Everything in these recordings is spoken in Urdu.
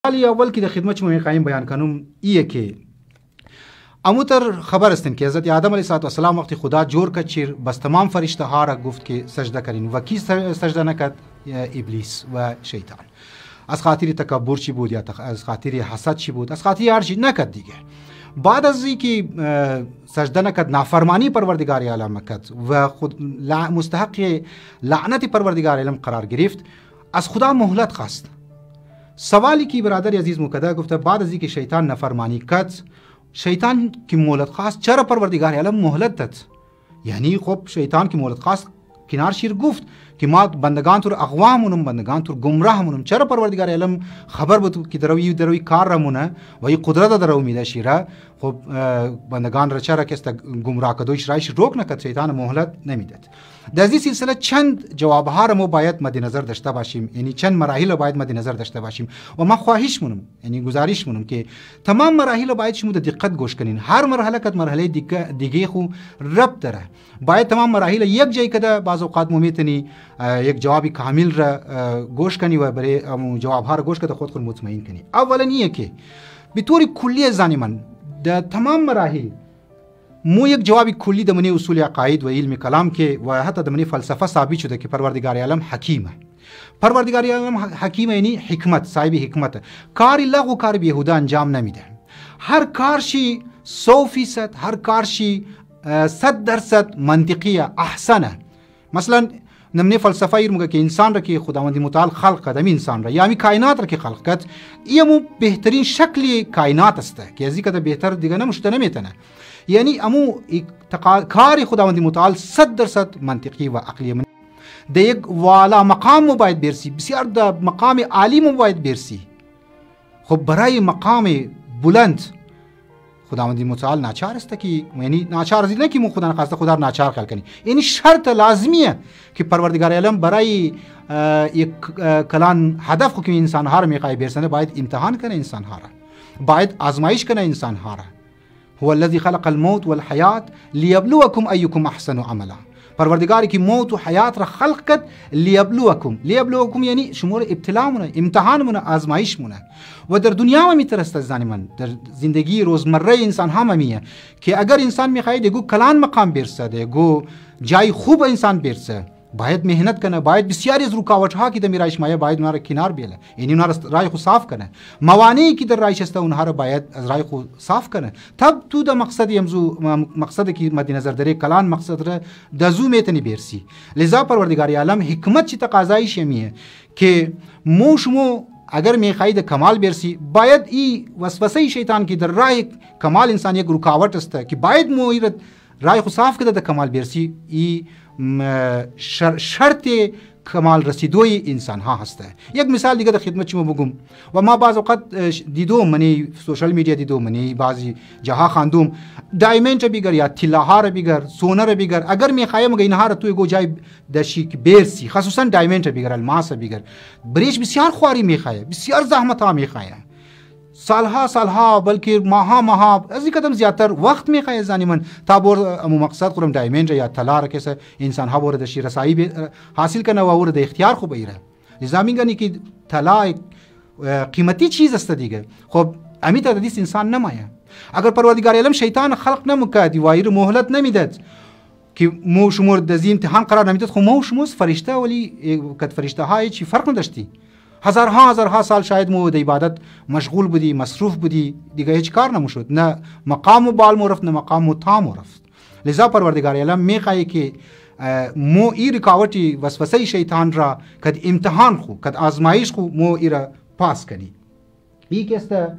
حالی اول که در خدمت شما میخواهیم بیان کنم ایه که اموتر خبر هستین که حضرت آدم علیه السلام وقتی خدا جور کرد چیر بس تمام فرشته ها را گفت که سجده کرین و کی سجده نکرد؟ ابلیس و شیطان. از خاطر تکبر چی بود یا از خاطر حسد چی بود، از خاطر هر چی نکرد دیگه. بعد از اینکه سجده نکرد، نافرمانی پروردگار عالم کرد و خود مستحق لعنت پروردگار عالم قرار گرفت، از خدا مهلت خواست. سوالی که برادر عزیز مکده گفته بعد از اینکه شیطان نافرمانی کرد، شیطان که مهلت خواست، چرا پروردگار عالم مهلت داد؟ یعنی خب شیطان که مهلت خواست کنار شیر گفت که ما بندگان تو اقوام مونم، بندگان تو گمراه مونم. چرا پروردگار عالم خبر بود که دروی کار رمونه و این قدرت درو میده شیره؟ خب بندگان را چرا که گمراه کدوش رایش روک نکرد؟ شیطان مهلت نمیداد. در این سلسله چند جوابها را ما باید مد نظر داشته باشیم، یعنی چند مراحل را باید مد نظر داشته باشیم و ما خواهش مونم، یعنی گزارش مونم که تمام مراحل را باید شما دقت گوش کنین. هر مرحله کد مرحله دیگه خو ربط داره. باید تمام مراحل یک جای کده بعض اوقات میتونی یک جوابی کامل را گوش کنی و برای جوابها را گوش کده خود مطمئن کنی. اولا اینه که به طور کلی زنی من در تمام مراحل مو یک جوابی کلی د منی اصول عقاید و علم کلام کې و حتی د منی فلسفه ثابت شده که پروردگار عالم حکیمه. پروردگار عالم حکیمه یعنی حکمت، صاحب حکمت. کار لغو کار بیهوده انجام نمیده. هر کارشی 100%، هر کارشی 100% منطقیه، احسنه. مثلا نمونه فلسفه ایرمگه که انسان را که خداوند متعال خلق کرد، امی انسان را یا امی کائنات را که خلق کرد، ایمو بهترین شکل کائنات است که از این کده بهتر دیگه نمشته نمیتونه. یعنی امو کار خداوند متعال 100% منطقی و عقلی. من ده یک والا مقام باید برسی، بسیار ده مقام عالی باید برسی. خب برای مقام بلند خداوند متعال ناچار است که، یعنی ناچار است نه که مو خدا نخواسته خدا ناچار خلق کنی. یعنی شرط لازمیه که پروردگار عالم برای یک کلان هدف خو که انسان ها را میخواد برسونه باید امتحان کنه، انسان ها را باید آزمایش کنه، انسان ها را. هو الذي خلق الموت والحیات لیبلوکم ایکم احسن عملا. پروردگاری که موت و حیات را خلق کرد لیبلوکم یعنی شمول ابتلا مونه، امتحان مونه، آزمایش مونه. و در دنیا هم میترست از من در زندگی روزمره انسان هم میه که اگر انسان میخواد دیگو کلان مقام برسه، دیگو جای خوب انسان برسه، باید مهنت کنه، باید بسیاری از رکاوٹ ها که در میرایش مایه باید اونها را کنار بیله، یعنی اونها را رای خود صاف کنه. موانعی که در رایش است اونها را باید از رای خود صاف کنه. تب تو در مقصدی که مد نظر داره کلان مقصد را دزو میتونی برسی. لذا پروردگار عالم حکمت چی تقاضایش میه که مو شمو اگر میخواهید کمال برسی باید ای وسوسه شیطان که در راه کمال انسان یک رکاوٹ است که باید مو رای خود صاف کده در کمال برسی، ای شرط کمال رسیدوی انسان ها هسته. یک مثال دیگه در خدمت شما بگم و ما بعض اوقات دیدوم، منی سوشال میڈیا دیدوم، منی بعضی جاها خواندوم، دایمنت بیگر یا طلاها را بیگر، سونه را بیگر، اگر میخوایم مگه اینها را توی گو جای دشی برسی، خصوصا دایمنت بیگر، الماس بیگر، بریش بسیار خواری میخواه، بسیار زحمت ها میخواه، سالها بلکه ماها از این قدم زیادتر وقت میخواه زنی من تا بور مقصد خورم دایمنت یا طلا را کسه انسان ها بورد شی رسایی حاصل کنه و ورد اختیار خوب ایره. لذا میگنی که طلا قیمتی چیز است دیگه. خب امیت دیس انسان نمایه. اگر پروردگار عالم شیطان خلق نمکد و ایر مهلت نمیداد که مو شمور دزی امتحان قرار نمیداد، خب مو شموس فرشته ولی کد فرشته های چی فرق نداشتی. هزارها سال شاید مو د عبادت مشغول بودی، مصروف بودی، دیگه هیچ کار نموشد، نه مقام بال مو رفت نه مقام تام رفت. لذا پروردگار عالم میخواه که مو ای رکاوٹی وسوسه شیطان را کد امتحان خو کد آزمایش خو مو ای را پاس کنی. ای کسته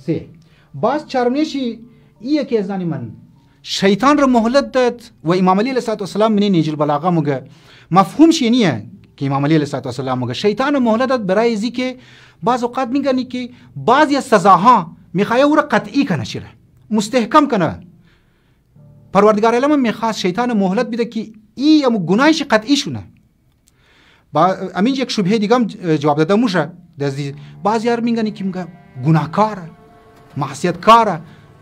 سه باز چرمنشی ایه که ازانی من شیطان را مهلت داد و امام علی علیه السلام منی نیج البلاغه مگه مفهوم شینیه که امام علی علیه السلام مگه شیطان مهلت داد برای ازی که بعض اوقات میگنی که بعضی از سزاها میخواه او را قطعی کنه، شیره مستحکم کنه. پروردگار عالم میخواست شیطان مهلت بده که ای امو گناهش قطعی شونه. امین یک شبهه دیگه هم جواب داده موشه. بعضی ها میگنی که گناهکاره، معصیت کاره،